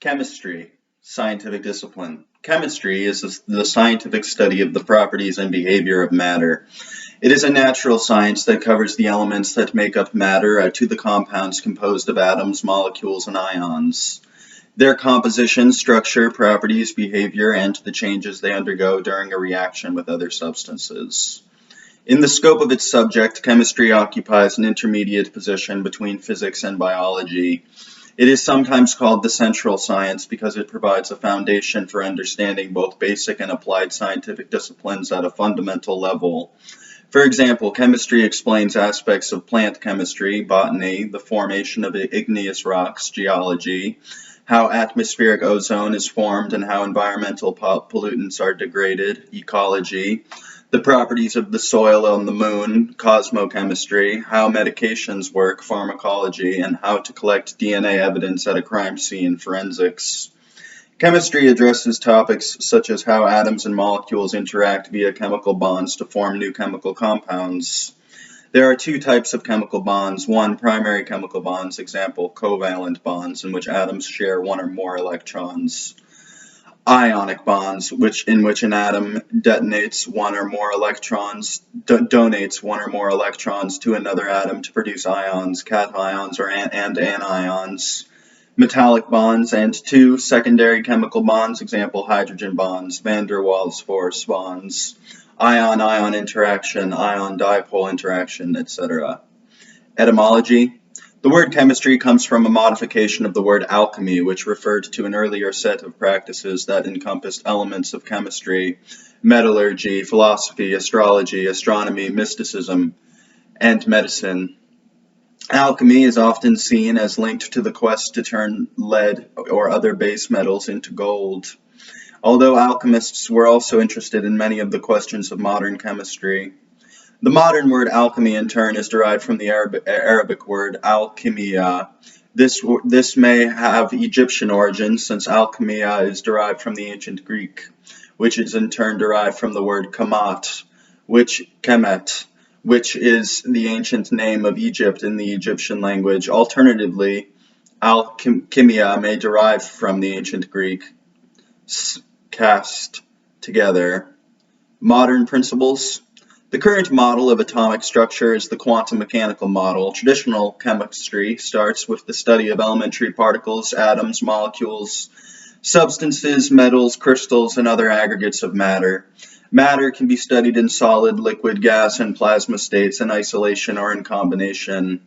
Chemistry, scientific discipline. Chemistry is the scientific study of the properties and behavior of matter. It is a natural science that covers the elements that make up matter to the compounds composed of atoms, molecules, and ions. Their composition, structure, properties, behavior, and the changes they undergo during a reaction with other substances. In the scope of its subject, chemistry occupies an intermediate position between physics and biology. It is sometimes called the central science because it provides a foundation for understanding both basic and applied scientific disciplines at a fundamental level. For example, chemistry explains aspects of plant chemistry, botany, the formation of igneous rocks, geology, how atmospheric ozone is formed and how environmental pollutants are degraded, ecology, the properties of the soil on the moon, cosmochemistry, how medications work, pharmacology, and how to collect DNA evidence at a crime scene, forensics. Chemistry addresses topics such as how atoms and molecules interact via chemical bonds to form new chemical compounds. There are two types of chemical bonds. One, primary chemical bonds, example, covalent bonds, in which atoms share one or more electrons. Ionic bonds, in which an atom donates one or more electrons to another atom to produce ions, cations and anions. Metallic bonds, and two, secondary chemical bonds, example, hydrogen bonds, van der Waals force bonds, ion-ion interaction, ion-dipole interaction, etc. Etymology. The word chemistry comes from a modification of the word alchemy, which referred to an earlier set of practices that encompassed elements of chemistry, metallurgy, philosophy, astrology, astronomy, mysticism, and medicine. Alchemy is often seen as linked to the quest to turn lead or other base metals into gold, although alchemists were also interested in many of the questions of modern chemistry. The modern word alchemy, in turn, is derived from the Arabic word alchemia. This may have Egyptian origins, since alchemia is derived from the ancient Greek, which is in turn derived from the word kemet, which is the ancient name of Egypt in the Egyptian language. Alternatively, alchemia may derive from the ancient Greek, cast together. Modern principles. The current model of atomic structure is the quantum mechanical model. Traditional chemistry starts with the study of elementary particles, atoms, molecules, substances, metals, crystals, and other aggregates of matter. Matter can be studied in solid, liquid, gas, and plasma states in isolation or in combination.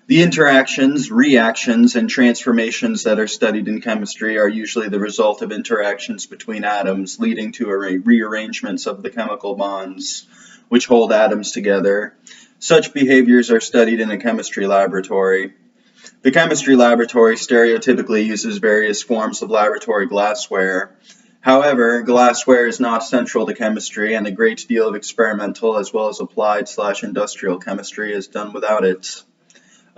The interactions, reactions, and transformations that are studied in chemistry are usually the result of interactions between atoms, leading to rearrangements of the chemical bonds which hold atoms together. Such behaviors are studied in a chemistry laboratory. The chemistry laboratory stereotypically uses various forms of laboratory glassware. However, glassware is not central to chemistry, and a great deal of experimental as well as applied/industrial chemistry is done without it.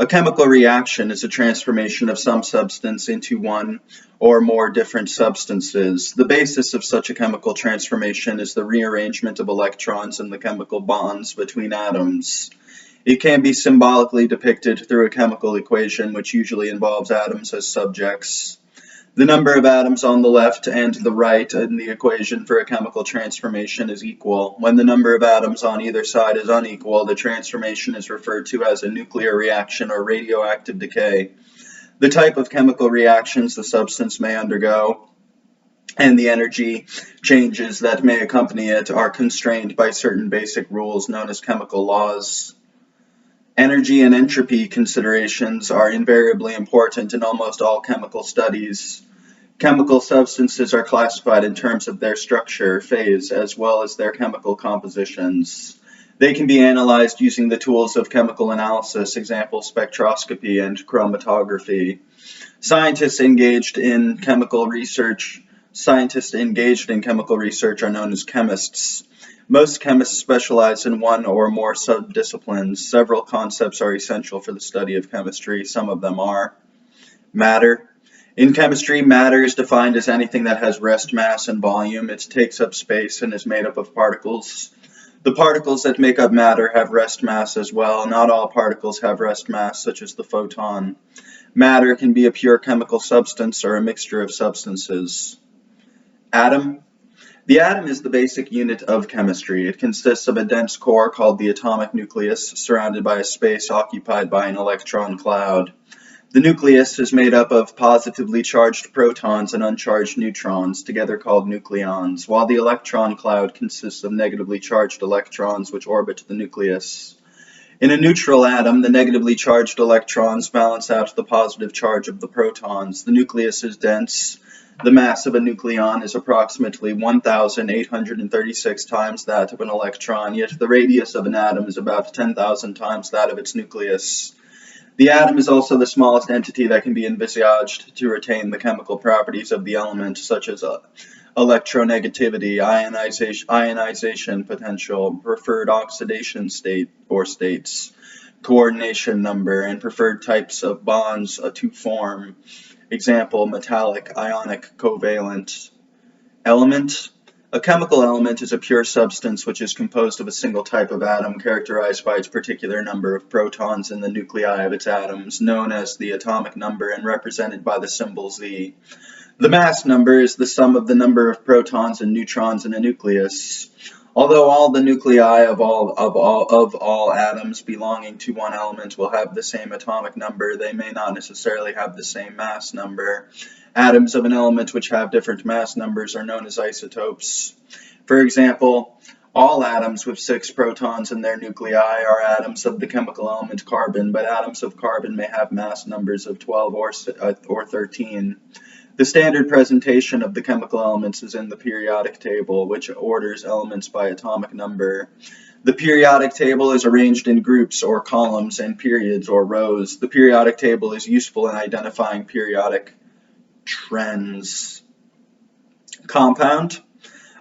A chemical reaction is a transformation of some substance into one or more different substances. The basis of such a chemical transformation is the rearrangement of electrons in the chemical bonds between atoms. It can be symbolically depicted through a chemical equation, which usually involves atoms as subjects. The number of atoms on the left and the right in the equation for a chemical transformation is equal. When the number of atoms on either side is unequal, the transformation is referred to as a nuclear reaction or radioactive decay. The type of chemical reactions the substance may undergo and the energy changes that may accompany it are constrained by certain basic rules known as chemical laws. Energy and entropy considerations are invariably important in almost all chemical studies. Chemical substances are classified in terms of their structure, phase, as well as their chemical compositions. They can be analyzed using the tools of chemical analysis, example spectroscopy and chromatography. Scientists engaged in chemical research are known as chemists. Most chemists specialize in one or more subdisciplines. Several concepts are essential for the study of chemistry. Some of them are matter. In chemistry, matter is defined as anything that has rest mass and volume. It takes up space and is made up of particles. The particles that make up matter have rest mass as well. Not all particles have rest mass, such as the photon. Matter can be a pure chemical substance or a mixture of substances. Atom. The atom is the basic unit of chemistry. It consists of a dense core called the atomic nucleus, surrounded by a space occupied by an electron cloud. The nucleus is made up of positively charged protons and uncharged neutrons, together called nucleons, while the electron cloud consists of negatively charged electrons which orbit the nucleus. In a neutral atom, the negatively charged electrons balance out the positive charge of the protons. The nucleus is dense. The mass of a nucleon is approximately 1,836 times that of an electron, yet the radius of an atom is about 10,000 times that of its nucleus. The atom is also the smallest entity that can be envisaged to retain the chemical properties of the element, such as electronegativity, ionization potential, preferred oxidation state or states, coordination number, and preferred types of bonds to form. Example, metallic, ionic, covalent. Element. A chemical element is a pure substance which is composed of a single type of atom characterized by its particular number of protons in the nuclei of its atoms, known as the atomic number and represented by the symbol Z. The mass number is the sum of the number of protons and neutrons in a nucleus. Although all the nuclei of all atoms belonging to one element will have the same atomic number, they may not necessarily have the same mass number. Atoms of an element which have different mass numbers are known as isotopes. For example, all atoms with 6 protons in their nuclei are atoms of the chemical element carbon, but atoms of carbon may have mass numbers of 12 or 13. The standard presentation of the chemical elements is in the periodic table, which orders elements by atomic number. The periodic table is arranged in groups or columns and periods or rows. The periodic table is useful in identifying periodic trends. Compound.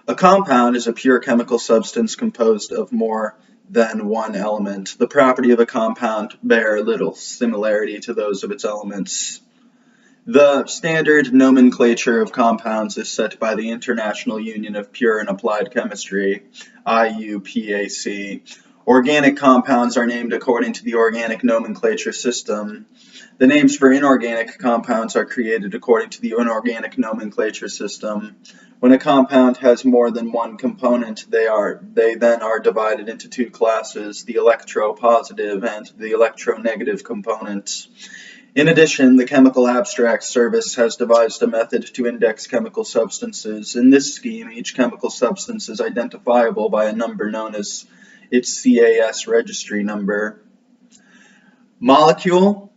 A compound is a pure chemical substance composed of more than one element. The property of a compound bear little similarity to those of its elements. The standard nomenclature of compounds is set by the International Union of Pure and Applied Chemistry, IUPAC. Organic compounds are named according to the organic nomenclature system. The names for inorganic compounds are created according to the inorganic nomenclature system. When a compound has more than one component, they then are divided into 2 classes, the electropositive and the electronegative components. In addition, the Chemical Abstract Service has devised a method to index chemical substances. In this scheme, each chemical substance is identifiable by a number known as its CAS registry number. Molecule.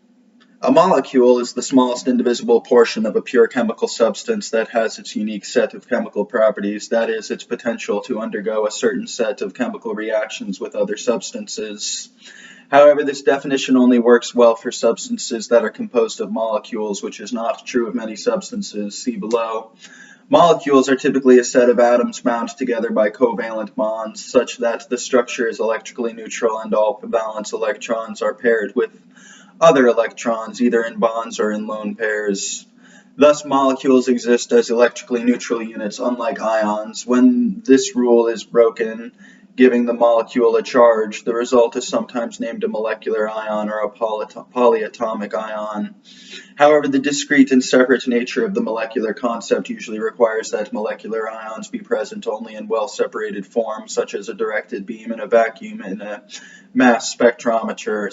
A molecule is the smallest indivisible portion of a pure chemical substance that has its unique set of chemical properties, that is, its potential to undergo a certain set of chemical reactions with other substances. However, this definition only works well for substances that are composed of molecules, which is not true of many substances. See below. Molecules are typically a set of atoms bound together by covalent bonds, such that the structure is electrically neutral and all valence electrons are paired with other electrons, either in bonds or in lone pairs. Thus, molecules exist as electrically neutral units, unlike ions. When this rule is broken, giving the molecule a charge, the result is sometimes named a molecular ion or a polyatomic ion. However, the discrete and separate nature of the molecular concept usually requires that molecular ions be present only in well-separated forms, such as a directed beam in a vacuum in a mass spectrometer.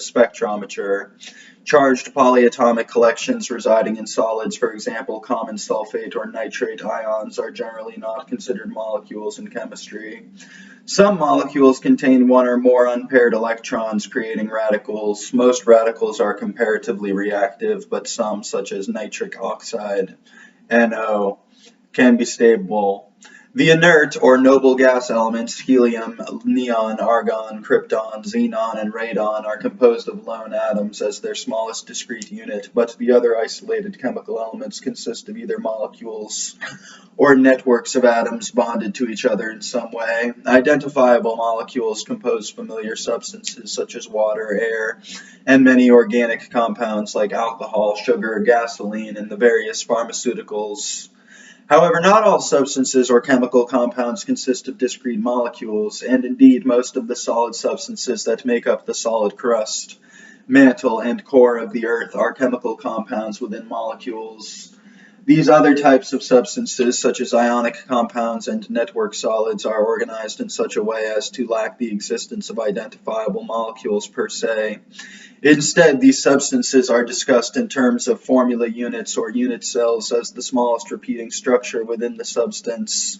Charged polyatomic collections residing in solids, for example, common sulfate or nitrate ions, are generally not considered molecules in chemistry. Some molecules contain one or more unpaired electrons, creating radicals. Most radicals are comparatively reactive, but some, such as nitric oxide, NO, can be stable. The inert or noble gas elements, helium, neon, argon, krypton, xenon, and radon, are composed of lone atoms as their smallest discrete unit, but the other isolated chemical elements consist of either molecules or networks of atoms bonded to each other in some way. Identifiable molecules compose familiar substances such as water, air, and many organic compounds like alcohol, sugar, gasoline, and the various pharmaceuticals. However, not all substances or chemical compounds consist of discrete molecules, and indeed most of the solid substances that make up the solid crust mantle, and core of the Earth are chemical compounds within molecules. These other types of substances, such as ionic compounds and network solids, are organized in such a way as to lack the existence of identifiable molecules per se. Instead, these substances are discussed in terms of formula units or unit cells as the smallest repeating structure within the substance.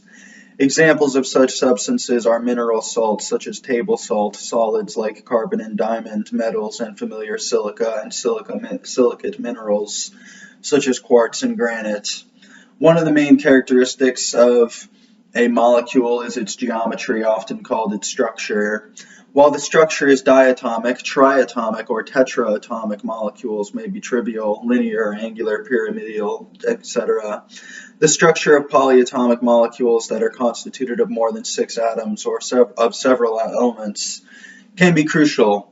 Examples of such substances are mineral salts such as table salt, solids like carbon and diamond, metals and familiar silica, and silicate minerals such as quartz and granite. One of the main characteristics of a molecule is its geometry, often called its structure. While the structure is diatomic, triatomic, or tetraatomic molecules may be trivial, linear, angular, pyramidal, etc. The structure of polyatomic molecules that are constituted of more than 6 atoms or of several elements can be crucial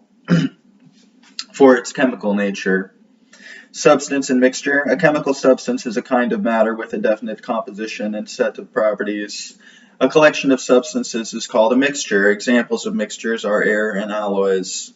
for its chemical nature. Substance and mixture. A chemical substance is a kind of matter with a definite composition and set of properties. A collection of substances is called a mixture. Examples of mixtures are air and alloys.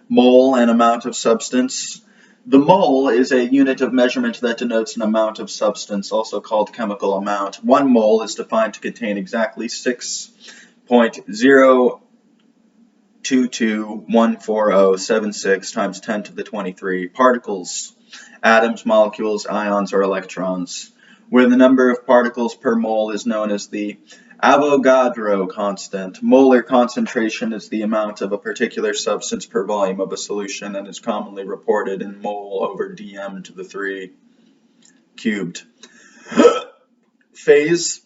Mole and amount of substance. The mole is a unit of measurement that denotes an amount of substance, also called chemical amount. 1 mole is defined to contain exactly 6.022140076 times 10 to the 23 particles. Atoms, molecules, ions, or electrons, where the number of particles per mole is known as the Avogadro constant. Molar concentration is the amount of a particular substance per volume of a solution and is commonly reported in mole over dm to the 3 cubed. Phase.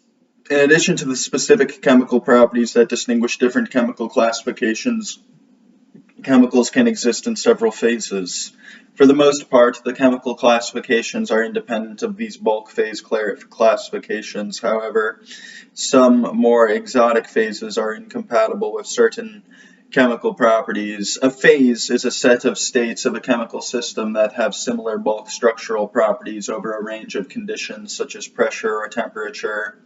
In addition to the specific chemical properties that distinguish different chemical classifications, chemicals can exist in several phases. For the most part, the chemical classifications are independent of these bulk phase classifications. However, some more exotic phases are incompatible with certain chemical properties. A phase is a set of states of a chemical system that have similar bulk structural properties over a range of conditions such as pressure or temperature.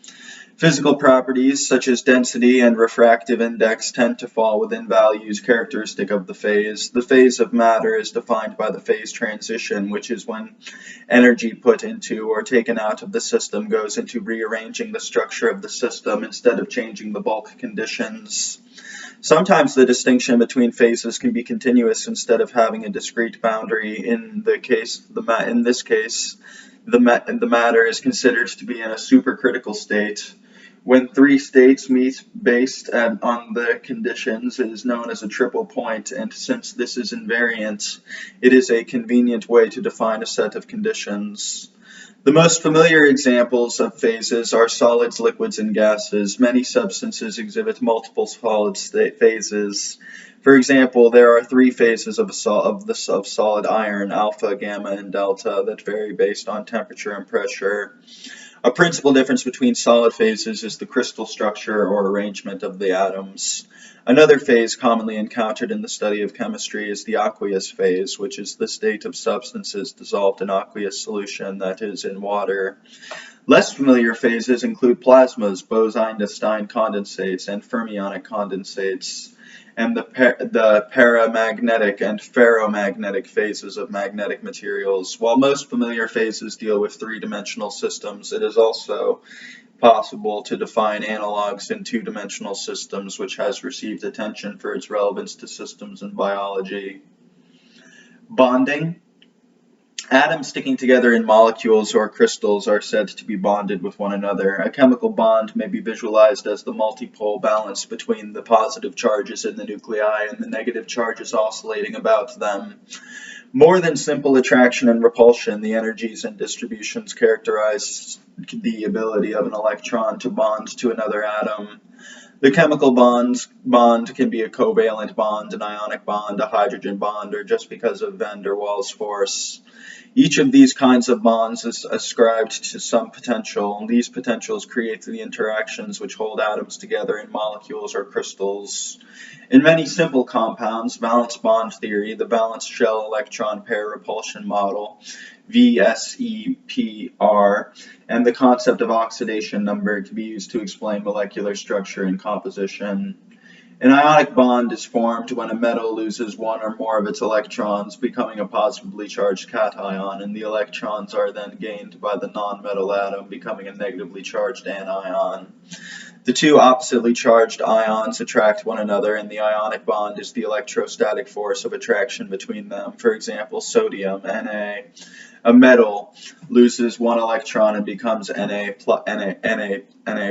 Physical properties such as density and refractive index tend to fall within values characteristic of the phase. The phase of matter is defined by the phase transition, which is when energy put into or taken out of the system goes into rearranging the structure of the system instead of changing the bulk conditions. Sometimes the distinction between phases can be continuous instead of having a discrete boundary. In this case, the matter is considered to be in a supercritical state. When 3 states meet based on the conditions, it is known as a triple point, and since this is invariant, it is a convenient way to define a set of conditions. The most familiar examples of phases are solids, liquids, and gases. Many substances exhibit multiple solid state phases. For example, there are 3 phases of solid iron, alpha, gamma, and delta, that vary based on temperature and pressure. A principal difference between solid phases is the crystal structure or arrangement of the atoms. Another phase commonly encountered in the study of chemistry is the aqueous phase, which is the state of substances dissolved in aqueous solution, that is, in water. Less familiar phases include plasmas, Bose-Einstein condensates, and fermionic condensates, and the paramagnetic and ferromagnetic phases of magnetic materials. While most familiar phases deal with 3-dimensional systems, it is also possible to define analogs in 2-dimensional systems, which has received attention for its relevance to systems in biology. Bonding. Atoms sticking together in molecules or crystals are said to be bonded with one another. A chemical bond may be visualized as the multipole balance between the positive charges in the nuclei and the negative charges oscillating about them. More than simple attraction and repulsion, the energies and distributions characterize the ability of an electron to bond to another atom. The chemical bond can be a covalent bond, an ionic bond, a hydrogen bond, or just because of van der Waals force. Each of these kinds of bonds is ascribed to some potential, and these potentials create the interactions which hold atoms together in molecules or crystals. In many simple compounds, valence bond theory, the valence shell electron pair repulsion model, VSEPR, and the concept of oxidation number can be used to explain molecular structure and composition. An ionic bond is formed when a metal loses one or more of its electrons, becoming a positively charged cation, and the electrons are then gained by the non-metal atom, becoming a negatively charged anion. The two oppositely charged ions attract one another, and the ionic bond is the electrostatic force of attraction between them. For example, sodium, Na. A metal loses one electron and becomes Na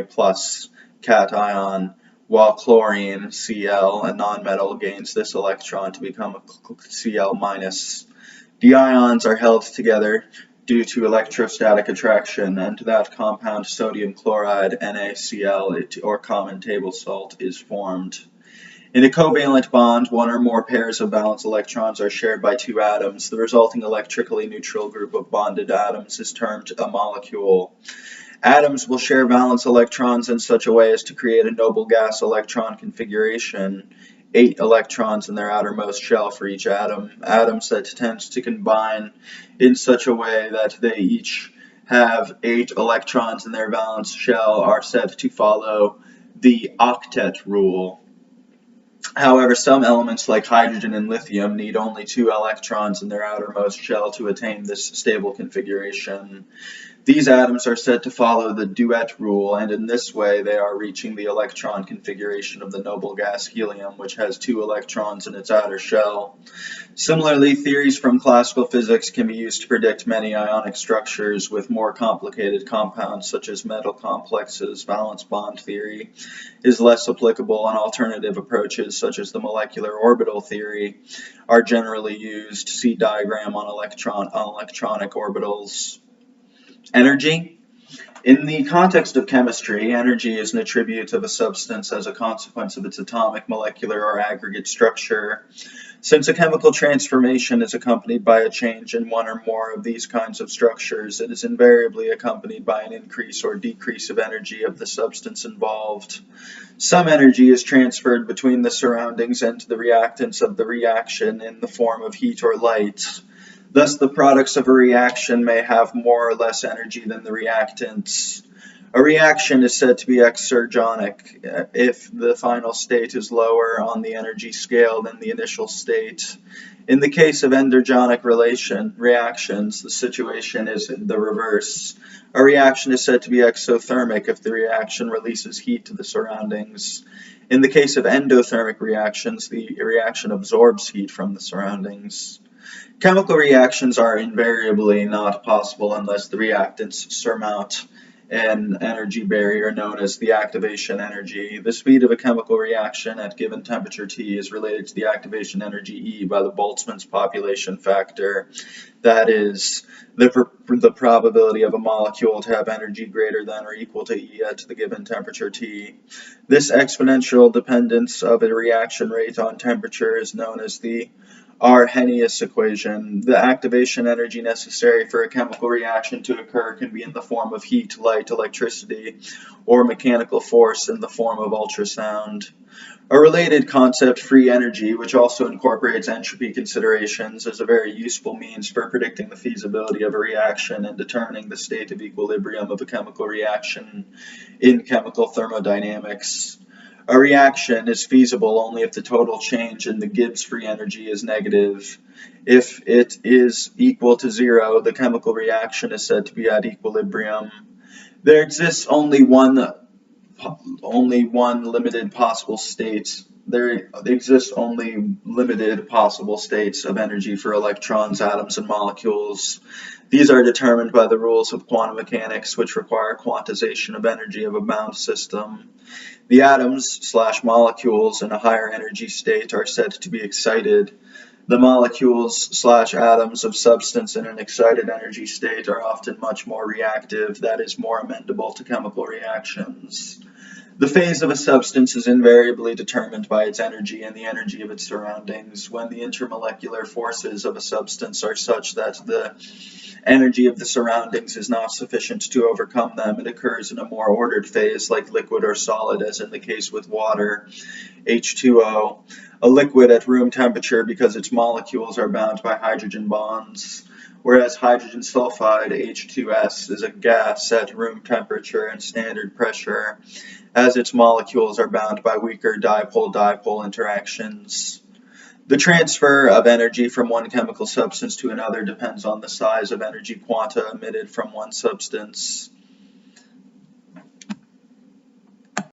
plus cation, while chlorine, Cl, a nonmetal, gains this electron to become a Cl minus. The ions are held together due to electrostatic attraction, and that compound sodium chloride, NaCl, or common table salt, is formed. In a covalent bond, one or more pairs of valence electrons are shared by two atoms. The resulting electrically neutral group of bonded atoms is termed a molecule. Atoms will share valence electrons in such a way as to create a noble gas electron configuration, 8 electrons in their outermost shell for each atom. Atoms that tend to combine in such a way that they each have 8 electrons in their valence shell are said to follow the octet rule. However, some elements like hydrogen and lithium need only 2 electrons in their outermost shell to attain this stable configuration. These atoms are said to follow the duet rule, and in this way they are reaching the electron configuration of the noble gas helium, which has 2 electrons in its outer shell. Similarly, theories from classical physics can be used to predict many ionic structures with more complicated compounds, such as metal complexes. Valence bond theory is less applicable, and alternative approaches, such as the molecular orbital theory, are generally used. See diagram on electronic orbitals. Energy. In the context of chemistry, energy is an attribute of a substance as a consequence of its atomic, molecular, or aggregate structure. Since a chemical transformation is accompanied by a change in one or more of these kinds of structures, it is invariably accompanied by an increase or decrease of energy of the substance involved. Some energy is transferred between the surroundings and the reactants of the reaction in the form of heat or light. Thus, the products of a reaction may have more or less energy than the reactants. A reaction is said to be exergonic if the final state is lower on the energy scale than the initial state. In the case of endergonic reactions, the situation is the reverse. A reaction is said to be exothermic if the reaction releases heat to the surroundings. In the case of endothermic reactions, the reaction absorbs heat from the surroundings. Chemical reactions are invariably not possible unless the reactants surmount an energy barrier known as the activation energy. The speed of a chemical reaction at given temperature T is related to the activation energy E by the Boltzmann's population factor. That is, the probability of a molecule to have energy greater than or equal to E at the given temperature T. This exponential dependence of a reaction rate on temperature is known as the Arrhenius equation. The activation energy necessary for a chemical reaction to occur can be in the form of heat, light, electricity, or mechanical force in the form of ultrasound. A related concept, free energy, which also incorporates entropy considerations, is a very useful means for predicting the feasibility of a reaction and determining the state of equilibrium of a chemical reaction in chemical thermodynamics. A reaction is feasible only if the total change in the Gibbs free energy is negative. If it is equal to 0, the chemical reaction is said to be at equilibrium. There exists only one limited possible state. There exist only limited possible states of energy for electrons, atoms, and molecules. These are determined by the rules of quantum mechanics, which require quantization of energy of a bound system. The atoms/molecules in a higher energy state are said to be excited. The molecules/atoms of substance in an excited energy state are often much more reactive, that is, more amenable to chemical reactions. The phase of a substance is invariably determined by its energy and the energy of its surroundings. When the intermolecular forces of a substance are such that the energy of the surroundings is not sufficient to overcome them, it occurs in a more ordered phase like liquid or solid, as in the case with water, H2O. A liquid at room temperature, because its molecules are bound by hydrogen bonds, whereas hydrogen sulfide, H2S, is a gas at room temperature and standard pressure, as its molecules are bound by weaker dipole-dipole interactions. The transfer of energy from one chemical substance to another depends on the size of energy quanta emitted from one substance.